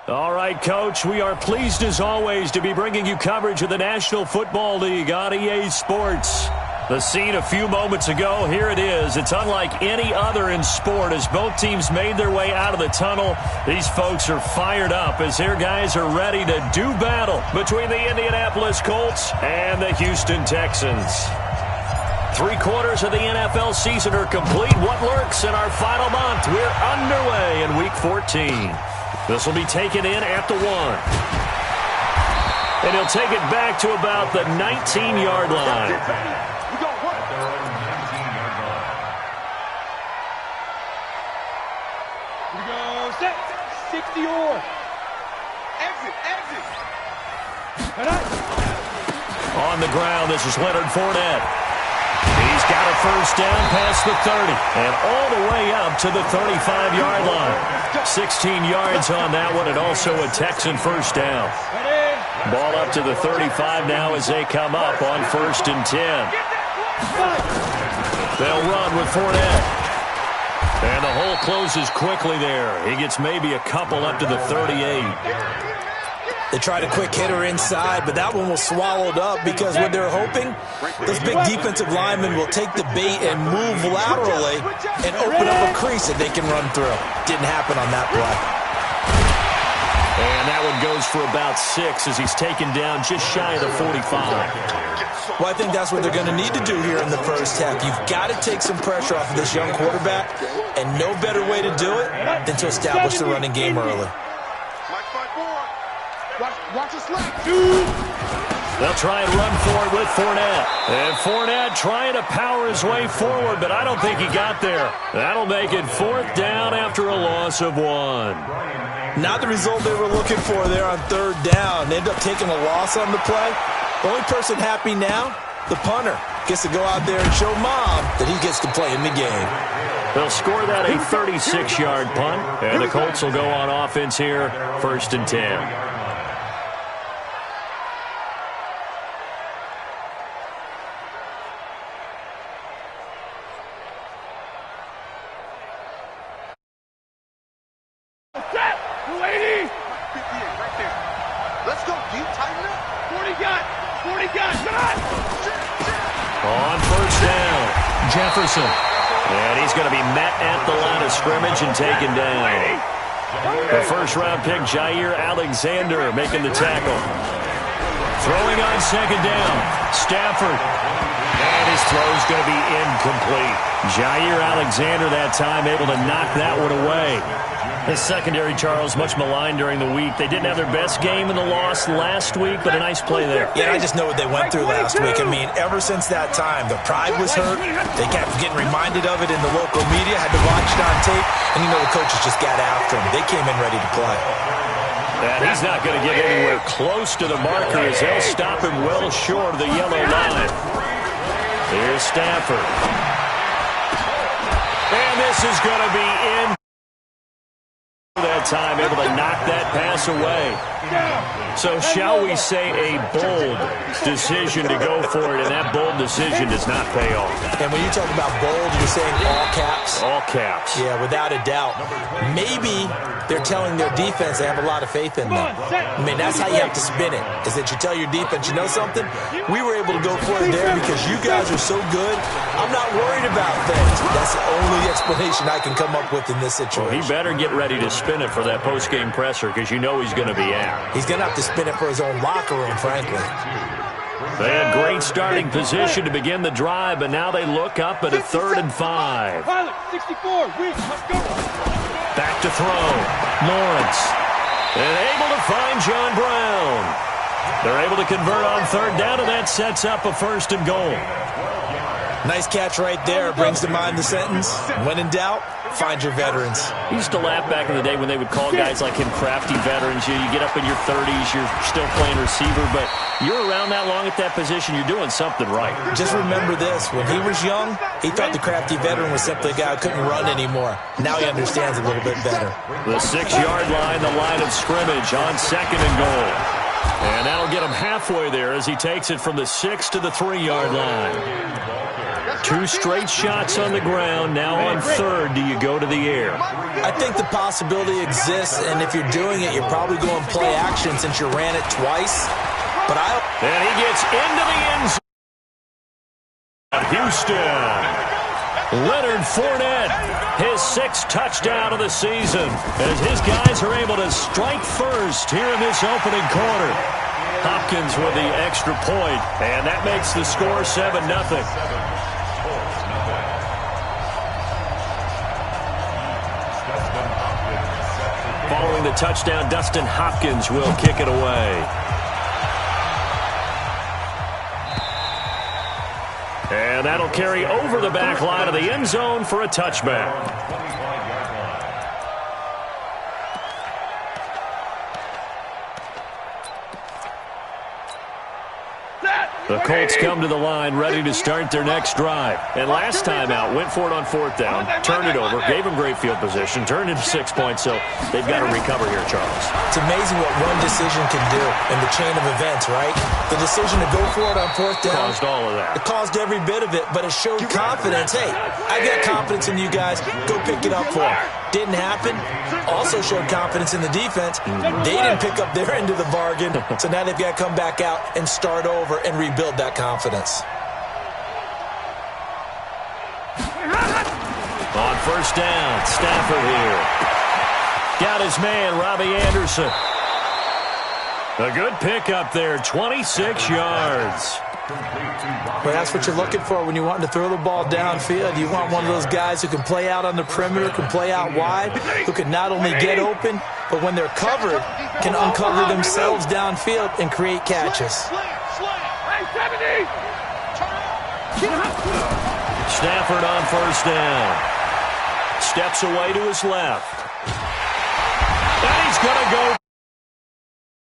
All right, Coach, we are pleased as always to be bringing you coverage of the National Football League on EA Sports. The scene a few moments ago, here it is. It's unlike any other in sport as both teams made their way out of the tunnel. These folks are fired up as their guys are ready to do battle between the Indianapolis Colts and the Houston Texans. 3/4 of the NFL season are complete. What lurks in our final month? We're underway in Week 14. This will be taken in at the 1. And he'll take it back to about the 19-yard line. We go set. 60 or. Exit. On the ground, this is Leonard Fournette. He's got a first down past the 30 and all the way up to the 35-yard line. 16 yards on that one, and also a Texan first down. Ball up to the 35 now as they come up on 1st and 10. They'll run with Fournette. And the hole closes quickly there. He gets maybe a couple up to the 38. They tried a quick hitter inside, but that one was swallowed up because what they're hoping, those big defensive linemen will take the bait and move laterally and open up a crease that they can run through. Didn't happen on that play. And that one goes for about 6 as he's taken down just shy of the 45. Well, I think that's what they're going to need to do here in the first half. You've got to take some pressure off of this young quarterback, and no better way to do it than to establish the running game early. Watch the slack. They'll try and run for it with Fournette. And Fournette trying to power his way forward, but I don't think he got there. That'll make it 4th down after a loss of 1. Not the result they were looking for there on 3rd down. They end up taking a loss on the play. The only person happy now, the punter, gets to go out there and show Mom that he gets to play in the game. They'll score that a 36-yard punt, and the Colts will go on offense here, 1st and 10. On 1st down, Jefferson. And he's going to be met at the line of scrimmage and taken down. The 1st-round pick, Jair Alexander, making the tackle. Throwing on 2nd down, Stafford. And his throw's going to be incomplete. Jair Alexander that time able to knock that one away. The secondary, Charles, much maligned during the week. They didn't have their best game in the loss last week, but a nice play there. Yeah, I just know what they went through last week. I mean, ever since that time, the pride was hurt. They kept getting reminded of it in the local media, had to watch it on tape, and you know the coaches just got after him. They came in ready to play. And he's not going to get anywhere close to the marker as they'll stop him well short of the yellow line. Here's Stafford. And this is going to be in. That time able to knock that pass away. So shall we say a bold decision to go for it, and that bold decision does not pay off. And when you talk about bold, you're saying all caps? All caps. Yeah, without a doubt. Maybe they're telling their defense they have a lot of faith in them. I mean, that's how you have to spin it, is that you tell your defense, you know something? We were able to go for it there because you guys are so good. I'm not worried about things. That's the only explanation I can come up with in this situation. Well, he better get ready to spin it for that post-game presser because you know he's going to be out. He's going to have to spin it for his own locker room, frankly. They had great starting position to begin the drive, but now they look up at a 3rd and 5. Back to throw. Lawrence. And able to find John Brown. They're able to convert on 3rd down, and that sets up a 1st and goal. Nice catch right there. Brings to mind the sentence, when in doubt, find your veterans. He used to laugh back in the day when they would call guys like him crafty veterans. You get up in your 30s, you're still playing receiver, but you're around that long at that position, you're doing something right. Just remember this. When he was young, he thought the crafty veteran was simply a guy who couldn't run anymore. Now he understands a little bit better. The 6-yard line, the line of scrimmage on 2nd and goal. And that'll get him halfway there as he takes it from the 6 to the 3-yard line. 2 straight shots on the ground. Now on 3rd, do you go to the air? I think the possibility exists, and if you're doing it, you're probably going play action since you ran it twice. But and he gets into the end zone. Houston. Leonard Fournette, his 6th touchdown of the season, as his guys are able to strike first here in this opening quarter. Hopkins with the extra point, and that makes the score 7-0. Following the touchdown, Dustin Hopkins will kick it away. And that'll carry over the back line of the end zone for a touchback. The Colts come to the line ready to start their next drive. And last time out, went for it on 4th down, turned it over, gave them great field position, turned into 6 points, so they've got to recover here, Charles. It's amazing what one decision can do in the chain of events, right? The decision to go for it on 4th down caused all of that. It caused every bit of it, but it showed confidence. Hey, I got confidence in you guys. Go pick it up for them. Didn't happen. Also showed confidence in the defense. They didn't pick up their end of the bargain, so now they've got to come back out and start over and rebuild that confidence. On 1st down, Stafford here. Got his man, Robbie Anderson. A good pickup there, 26 yards. Well, that's what you're looking for when you're wanting to throw the ball downfield. You want one of those guys who can play out on the perimeter, can play out wide, who can not only get open, but when they're covered, can uncover themselves downfield and create catches. Stafford on 1st down. Steps away to his left. And he's going to go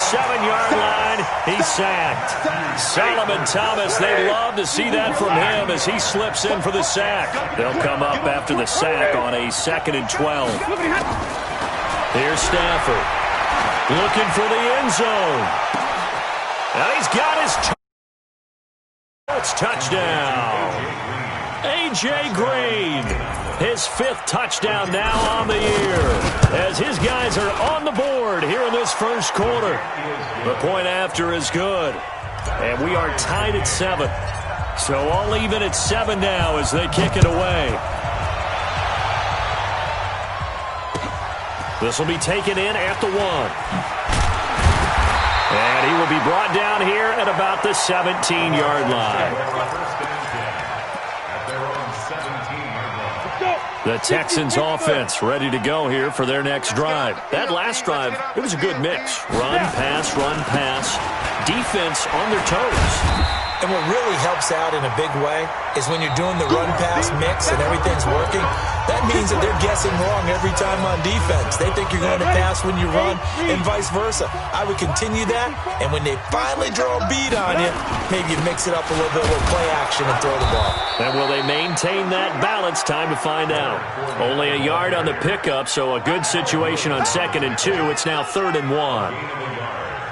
7-yard line. He's sacked. Solomon Thomas, they love to see that from him as he slips in for the sack. They'll come up after the sack on a 2nd and 12. Here's Stafford looking for the end zone. And he's got his touchdown. A.J. Green, his 5th touchdown now on the year, as his guys are on the board here in this 1st quarter. The point after is good, and we are tied at 7. So all even at 7 now as they kick it away. This will be taken in at the 1. And he will be brought down here at about the 17-yard line. The Texans offense ready to go here for their next drive. That last drive, it was a good mix. Run, pass, defense on their toes. And what really helps out in a big way is when you're doing the run-pass mix and everything's working, that means that they're guessing wrong every time on defense. They think you're going to pass when you run and vice versa. I would continue that, and when they finally draw a bead on you, maybe you mix it up a little bit with play action and throw the ball. And will they maintain that balance? Time to find out. Only a yard on the pickup, so a good situation on 2nd and 2. It's now 3rd and 1.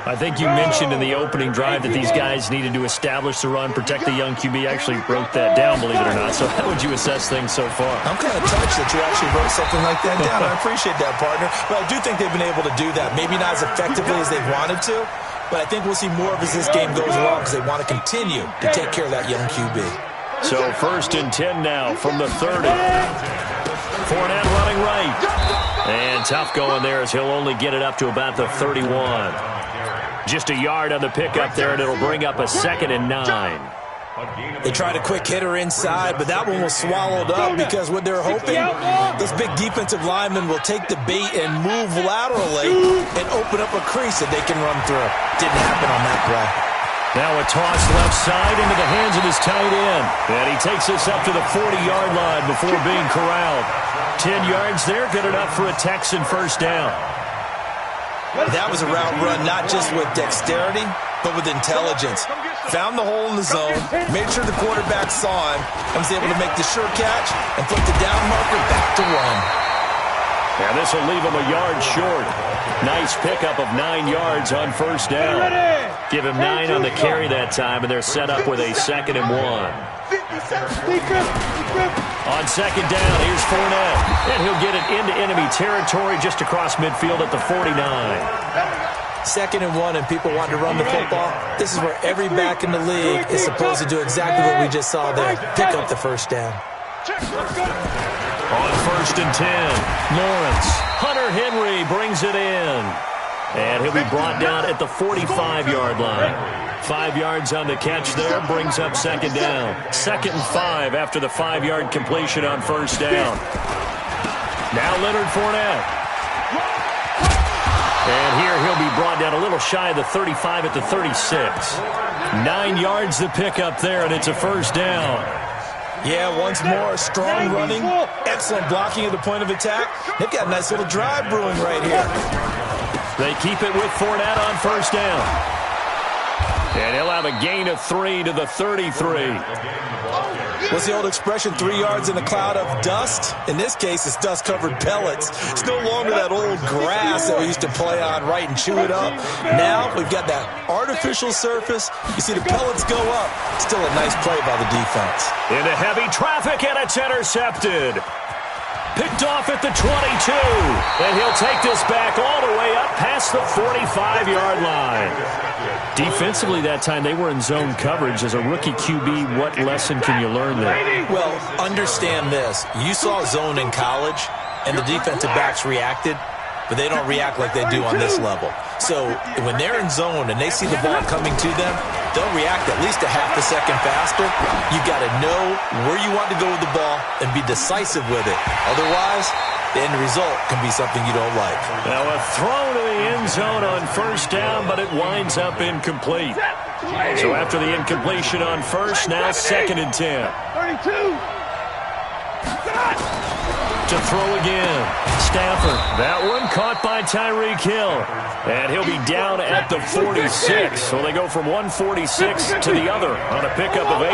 I think you mentioned in the opening drive that these guys needed to establish the run, protect the young QB. I actually wrote that down, believe it or not. So how would you assess things so far? I'm kind of touched that you actually wrote something like that down. I appreciate that, partner. But I do think they've been able to do that. Maybe not as effectively as they wanted to, but I think we'll see more of as this game goes along because they want to continue to take care of that young QB. So 1st and 10 now from the 30. Fournette running right. And tough going there as he'll only get it up to about the 31. Just a yard on the pickup there, and it'll bring up a 2nd and 9. They tried a quick hitter inside, but that one was swallowed up because what they're hoping, those big defensive linemen will take the bait and move laterally and open up a crease that they can run through. Didn't happen on that play. Now a toss left side into the hands of his tight end. And he takes this up to the 40-yard line before being corralled. 10 yards there, good enough for a Texan first down. That was a route run not just with dexterity, but with intelligence. Found the hole in the zone, made sure the quarterback saw him, and was able to make the sure catch and flip the down marker back to run. And this will leave him a yard short. Nice pickup of 9 yards on first down. Give him 9 on the carry that time, and they're set up with a 2nd and 1. On second down, here's Fournette. And he'll get it into enemy territory just across midfield at the 49. 2nd and 1, and people want to run the football. This is where every back in the league is supposed to do exactly what we just saw there. Pick up the first down. On 1st and 10, Lawrence. Hunter Henry brings it in. And he'll be brought down at the 45-yard line. 5 yards on the catch there, brings up 2nd down. 2nd and 5 after the 5-yard completion on first down. Now Leonard Fournette. And here he'll be brought down a little shy of the 35 at the 36. 9 yards to pick up there, and it's a first down. Yeah, once more, strong running, excellent blocking at the point of attack. They've got a nice little drive brewing right here. They keep it with Fournette on first down. And he'll have a gain of 3 to the 33. What's the old expression, 3 yards in a cloud of dust? In this case, it's dust-covered pellets. It's no longer that old grass that we used to play on, right, and chew it up. Now we've got that artificial surface. You see the pellets go up. Still a nice play by the defense. Into heavy traffic, and it's intercepted. Picked off at the 22. And he'll take this back all the way up past the 45-yard line. Defensively that time, they were in zone coverage. As a rookie QB, what lesson can you learn there? Well, understand this. You saw zone in college, and the defensive backs reacted, but they don't react like they do on this level. So when they're in zone and they see the ball coming to them, they'll react at least a half a second faster. You've got to know where you want to go with the ball and be decisive with it. Otherwise, the end result can be something you don't like. Now a throw to the end zone on first down, but it winds up incomplete. So after the incompletion on first, now 2nd and 10. 32. To throw again. Stafford. That one caught by Tyreek Hill. And he'll be down at the 46. So they go from 146 to the other on a pickup of 8.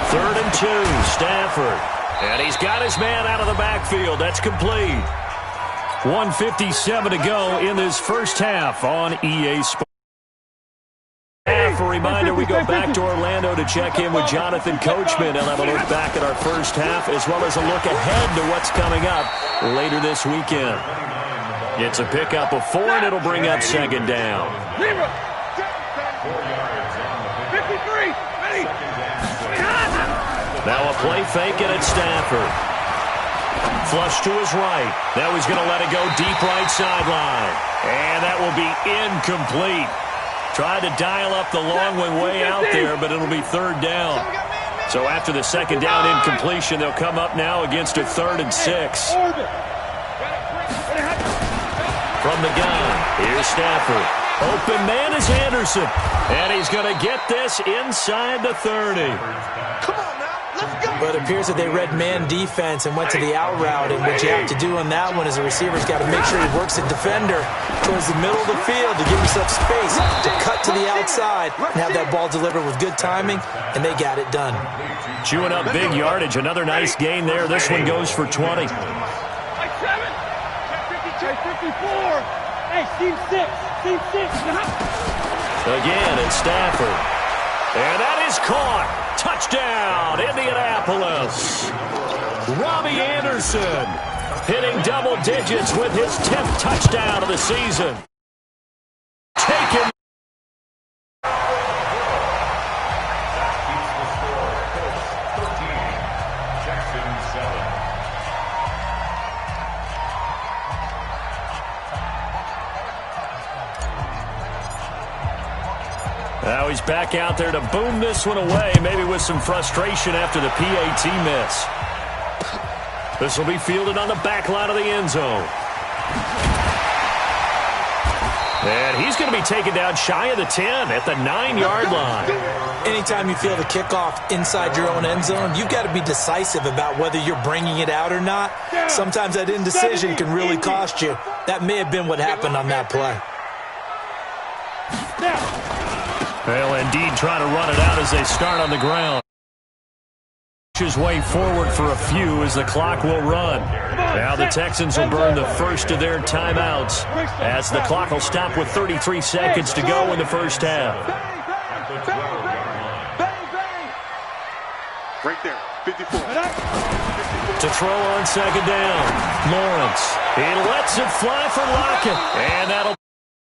3rd and 2. Stafford. And he's got his man out of the backfield. That's complete. 1:57 to go in this first half on EA Sports. A reminder, we go back to Orlando to check in with Jonathan Coachman. He'll have a look back at our first half as well as a look ahead to what's coming up later this weekend. It's a pickup of 4, and it'll bring up 2nd down. 53. Ready. Now a play fake, and it's Stafford. Flush to his right. Now he's going to let it go deep right sideline. And that will be incomplete. Tried to dial up the long one way out there, but it'll be 3rd down. So after the 2nd down incompletion, they'll come up now against a 3rd and 6. From the gun, here's Stafford. Open man is Anderson. And he's going to get this inside the 30. But it appears that they read man defense and went to the out route. And what you have to do on that one is a receiver's got to make sure he works the defender towards the middle of the field to give himself space to cut to the outside and have that ball delivered with good timing, and they got it done. Chewing up big yardage. Another nice gain there. This one goes for 20. 54. Hey, team 6. Team 6. Again, it's Stafford. And that is caught. Touchdown, Indianapolis. Robbie Anderson hitting double digits with his 10th touchdown of the season. Taken. Now he's back out there to boom this one away, maybe with some frustration after the PAT miss. This will be fielded on the back line of the end zone. And he's going to be taken down shy of the 10 at the 9-yard line. Anytime you feel the kickoff inside your own end zone, you've got to be decisive about whether you're bringing it out or not. Sometimes that indecision can really cost you. That may have been what happened on that play. They'll indeed try to run it out as they start on the ground. His way forward for a few as the clock will run. Now the Texans will burn the first of their timeouts as the clock will stop with 33 seconds to go in the first half. Right there, 54. To throw on second down, Lawrence. He lets it fly for Lockett, and that'll